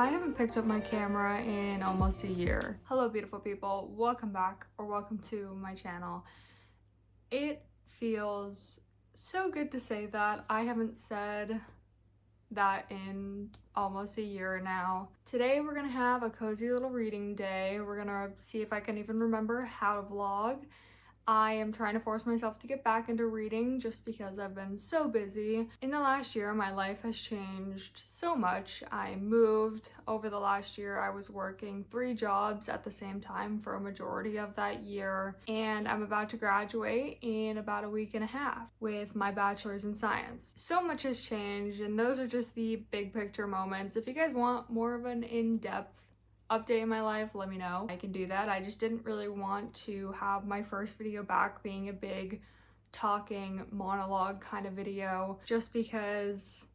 I haven't picked up my camera in almost a year. Hello beautiful people, welcome back or welcome to my channel. It feels so good to say that. I haven't said that in almost a year now. Today we're gonna have a cozy little reading day. We're gonna see if I can even remember how to vlog. I am trying to force myself to get back into reading just because I've been so busy. In the last year, my life has changed so much. I moved over the last year. I was working 3 jobs at the same time for a majority of that year, and I'm about to graduate in about a week and a half with my bachelor's in science. So much has changed, and those are just the big picture moments. If you guys want more of an in-depth update in my life, let me know. I can do that. I just didn't really want to have my first video back being a big talking monologue kind of video, just because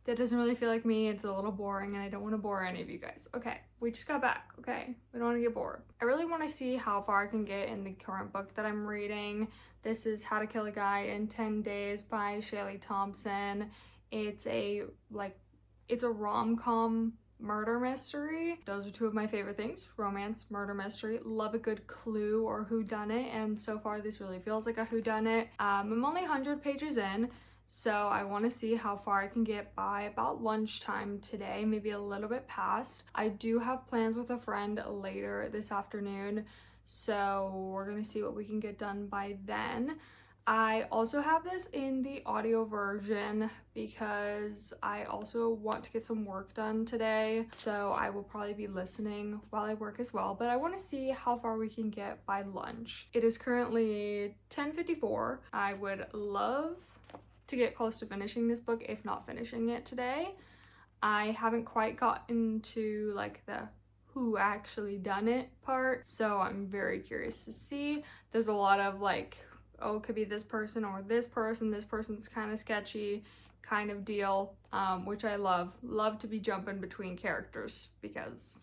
that doesn't really feel like me. It's a little boring and I don't want to bore any of you guys. Okay, we just got back, okay? We don't want to get bored. I really want to see how far I can get in the current book that I'm reading. This is How to Kill a Guy in 10 Days by Shaylee Thompson. It's a rom-com murder mystery. Those are 2 of my favorite things: romance, murder mystery. Love a good clue or whodunit, and so far this really feels like a whodunit. I'm only 100 pages in, so I want to see how far I can get by about lunchtime today, maybe a little bit past. I do have plans with a friend later this afternoon, so we're gonna see what we can get done by then. I also have this in the audio version because I also want to get some work done today, so I will probably be listening while I work as well, but I want to see how far we can get by lunch. It is currently 10:54. I would love to get close to finishing this book, if not finishing it today. I haven't quite gotten to like the who actually done it part, so I'm very curious to see. There's a lot of like, oh, it could be this person or this person's kind of sketchy kind of deal, which I love to be jumping between characters because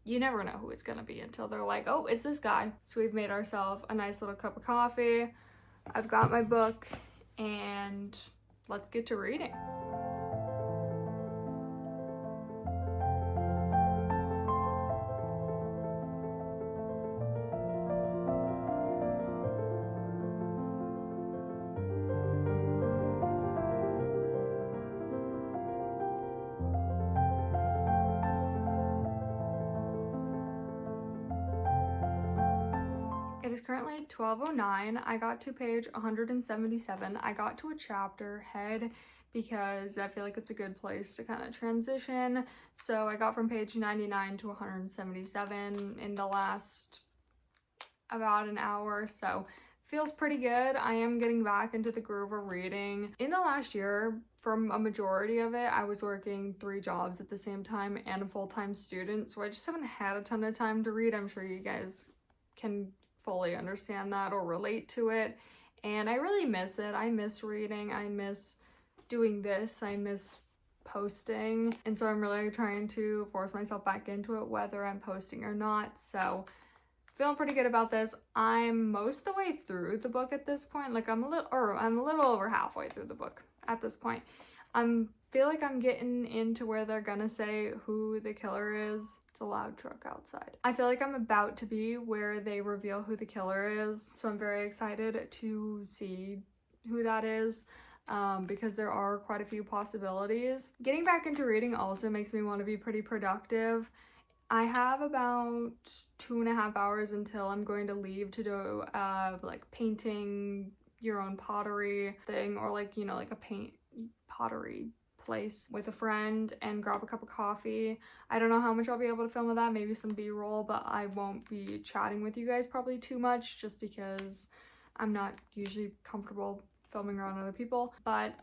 you never know who it's gonna be until they're like, oh, it's this guy. So we've made ourselves a nice little cup of coffee. I've got my book, and let's get to reading. It is currently 12:09. I got to page 177. I got to a chapter head because I feel like it's a good place to kind of transition. So I got from page 99 to 177 in the last about an hour, so feels pretty good. I am getting back into the groove of reading. In the last year, for a majority of it, I was working 3 jobs at the same time and a full-time student, so I just haven't had a ton of time to read. I'm sure you guys can fully understand that or relate to it, and I really miss it. I miss reading, I miss doing this, I miss posting, and so I'm really trying to force myself back into it whether I'm posting or not. So feeling pretty good about this. I'm most of the way through the book at this point. Like I'm a little over halfway through the book at this point. Feel like I'm getting into where they're gonna say who the killer is. It's a loud truck outside. I feel like I'm about to be where they reveal who the killer is, so I'm very excited to see who that is, because there are quite a few possibilities. Getting back into reading also makes me want to be pretty productive. I have about 2.5 hours until I'm going to leave to do like painting your own pottery thing, or like, you know, like a pottery place with a friend, and grab a cup of coffee. I don't know how much I'll be able to film with that, maybe some b-roll, but I won't be chatting with you guys probably too much just because I'm not usually comfortable filming around other people. But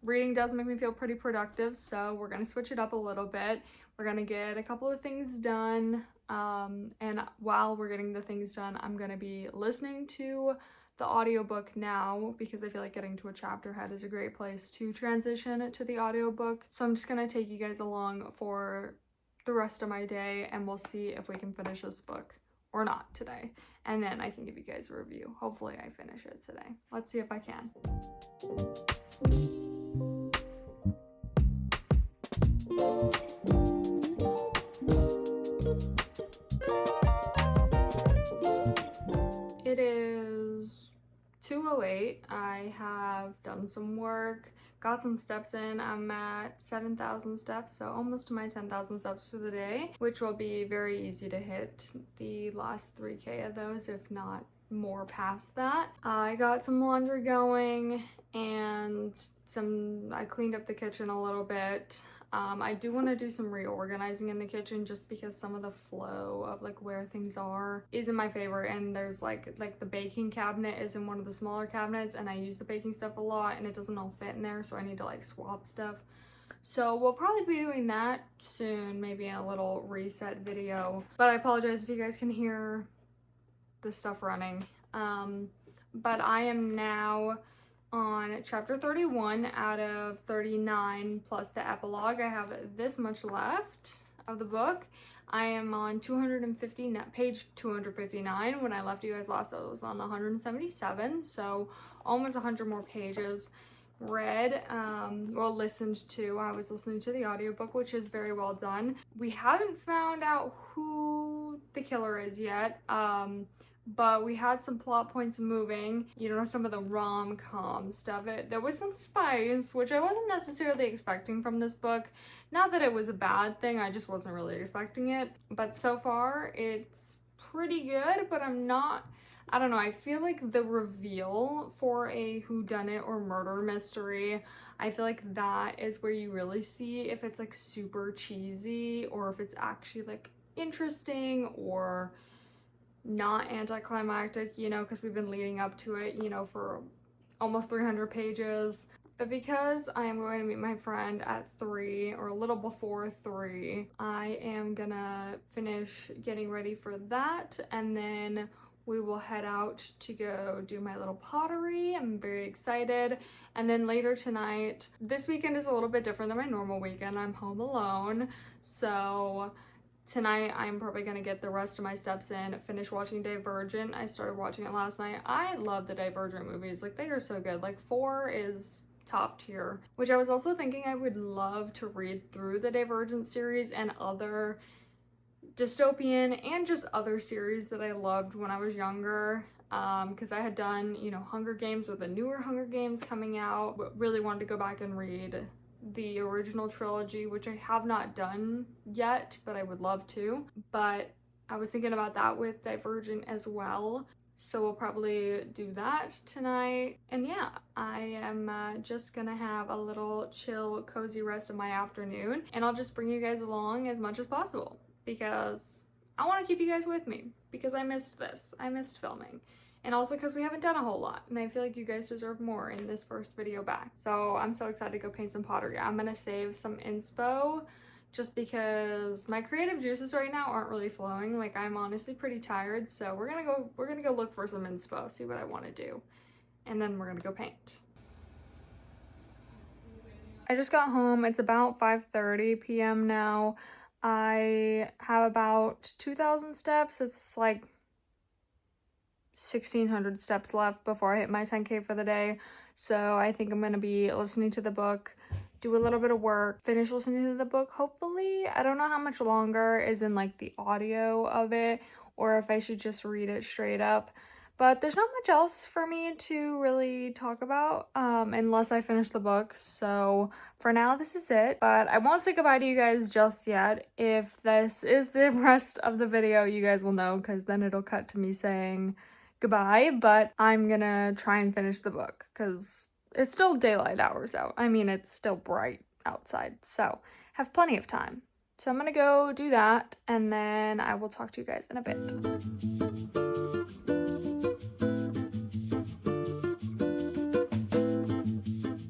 reading does make me feel pretty productive, so we're gonna switch it up a little bit. We're gonna get a couple of things done, and while we're getting the things done, I'm gonna be listening to the audiobook now because I feel like getting to a chapter head is a great place to transition to the audiobook. So I'm just gonna take you guys along for the rest of my day, and we'll see if we can finish this book or not today, and then I can give you guys a review. Hopefully I finish it today. Let's see if I can. 2:08. I have done some work, got some steps in. I'm at 7,000 steps, so almost to my 10,000 steps for the day, which will be very easy to hit the last 3K of those, if not more past that. I got some laundry going and I cleaned up the kitchen a little bit. I do want to do some reorganizing in the kitchen just because some of the flow of like where things are isn't my favorite, and there's like the baking cabinet is in one of the smaller cabinets and I use the baking stuff a lot and it doesn't all fit in there, so I need to like swap stuff. So we'll probably be doing that soon, maybe in a little reset video, but I apologize if you guys can hear the stuff running. But I am now on chapter 31 out of 39 plus the epilogue. I have this much left of the book. I am on page 259. When I left you guys last, I was on 177, so almost 100 more pages read, well, listened to. I was listening to the audiobook, which is very well done. We haven't found out who the killer is yet, but we had some plot points moving, you know, some of the rom-com stuff. There was some spice, which I wasn't necessarily expecting from this book. Not that it was a bad thing, I just wasn't really expecting it. But so far, it's pretty good, but I don't know, I feel like the reveal for a whodunit or murder mystery, I feel like that is where you really see if it's like super cheesy or if it's actually like interesting or not anticlimactic, you know, because we've been leading up to it, you know, for almost 300 pages. But because I am going to meet my friend at 3 or a little before 3, I am gonna finish getting ready for that, and then we will head out to go do my little pottery. I'm very excited. And then later tonight, this weekend is a little bit different than my normal weekend. I'm home alone, so tonight I'm probably gonna get the rest of my steps in, finish watching Divergent. I started watching it last night. I love the Divergent movies, like they are so good. Like 4 is top tier, which I was also thinking I would love to read through the Divergent series and other dystopian and just other series that I loved when I was younger, because I had done, you know, Hunger Games with the newer Hunger Games coming out, but really wanted to go back and read the original trilogy, which I have not done yet, but I would love to. But I was thinking about that with Divergent as well, so we'll probably do that tonight. And yeah, I am just gonna have a little chill, cozy rest of my afternoon, and I'll just bring you guys along as much as possible because I want to keep you guys with me, because I missed this. I missed filming. And also because we haven't done a whole lot, and I feel like you guys deserve more in this first video back. So I'm so excited to go paint some pottery. I'm gonna save some inspo just because my creative juices right now aren't really flowing. Like, I'm honestly pretty tired, so we're gonna go look for some inspo, see what I want to do, and then we're gonna go paint. I just got home. It's about 5:30 p.m. now. I have about 2,000 steps. It's like 1,600 steps left before I hit my 10K for the day. So I think I'm gonna be listening to the book, do a little bit of work, finish listening to the book, hopefully. I don't know how much longer is in like the audio of it, or if I should just read it straight up. But there's not much else for me to really talk about unless I finish the book. So for now, this is it. But I won't say goodbye to you guys just yet. If this is the rest of the video, you guys will know, because then it'll cut to me saying goodbye. But I'm gonna try and finish the book because it's still daylight hours out. I mean, it's still bright outside, so have plenty of time. So I'm gonna go do that, and then I will talk to you guys in a bit.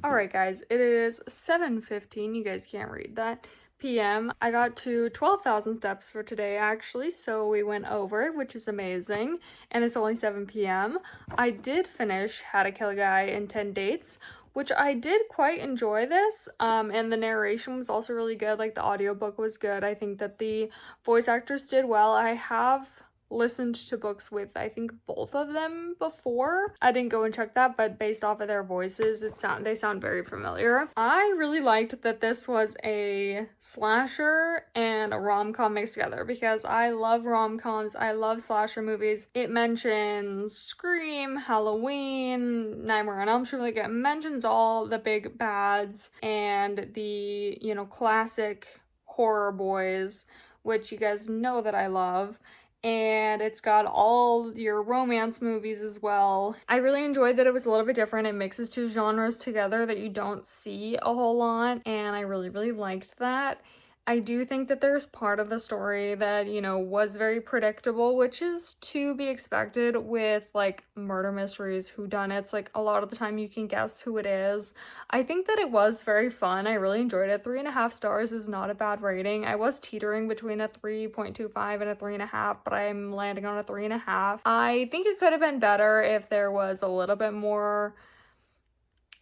Alright guys, it is 7:15, you guys can't read that, p.m. I got to 12,000 steps for today actually, so we went over, which is amazing, and it's only 7 p.m. I did finish How to Kill a Guy in 10 Dates, which I did quite enjoy this, and the narration was also really good. Like, the audiobook was good. I think that the voice actors did well. I have listened to books with, I think, both of them before. I didn't go and check that, but based off of their voices, they sound very familiar. I really liked that this was a slasher and a rom-com mixed together because I love rom-coms, I love slasher movies. It mentions Scream, Halloween, Nightmare on Elm Street, like it mentions all the big bads and the, you know, classic horror boys, which you guys know that I love. And it's got all your romance movies as well. I really enjoyed that it was a little bit different. It mixes two genres together that you don't see a whole lot, and I really, really liked that. I do think that there's part of the story that, you know, was very predictable, which is to be expected with, like, murder mysteries, whodunits. Like, a lot of the time you can guess who it is. I think that it was very fun. I really enjoyed it. 3.5 stars is not a bad rating. I was teetering between a 3.25 and a 3.5, but I'm landing on a 3.5. I think it could have been better if there was a little bit more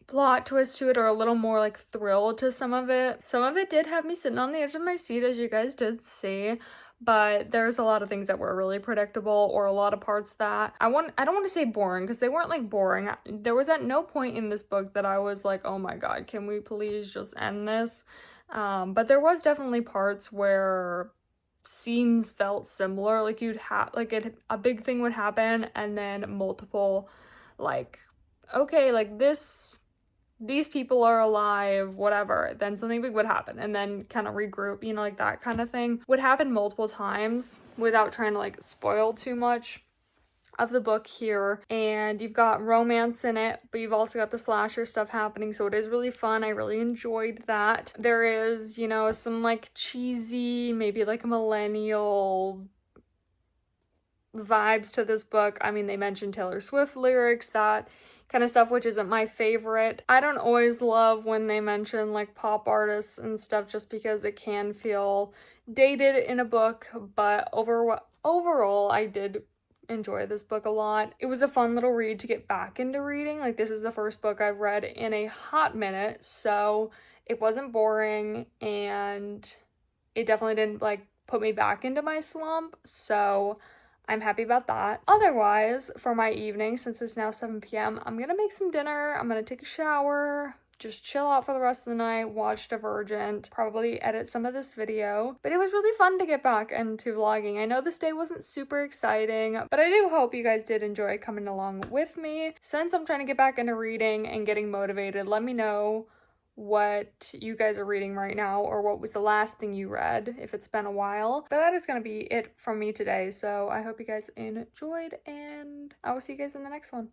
plot twist to it or a little more like thrill to some of it. Some of it did have me sitting on the edge of my seat, as you guys did see, but there's a lot of things that were really predictable, or a lot of parts that I don't want to say boring, because they weren't like boring. There was at no point in this book that I was like, oh my god, can we please just end this? But there was definitely parts where scenes felt similar, like a big thing would happen and then multiple, like, okay, like these people are alive, whatever, then something big would happen and then kind of regroup, you know, like that kind of thing would happen multiple times without trying to like spoil too much of the book here. And you've got romance in it, but you've also got the slasher stuff happening, so it is really fun. I really enjoyed that. There is, you know, some like cheesy, maybe like a millennial vibes to this book. I mean, they mentioned Taylor Swift lyrics, that kind of stuff, which isn't my favorite. I don't always love when they mention like pop artists and stuff, just because it can feel dated in a book, but overall I did enjoy this book a lot. It was a fun little read to get back into reading. Like, this is the first book I've read in a hot minute, so it wasn't boring, and it definitely didn't like put me back into my slump, so I'm happy about that. Otherwise, for my evening, since it's now 7 p.m., I'm gonna make some dinner, I'm gonna take a shower, just chill out for the rest of the night, watch Divergent, probably edit some of this video. But it was really fun to get back into vlogging. I know this day wasn't super exciting, but I do hope you guys did enjoy coming along with me. Since I'm trying to get back into reading and getting motivated, let me know what you guys are reading right now, or what was the last thing you read if it's been a while. But that is going to be it from me today, so I hope you guys enjoyed, and I will see you guys in the next one.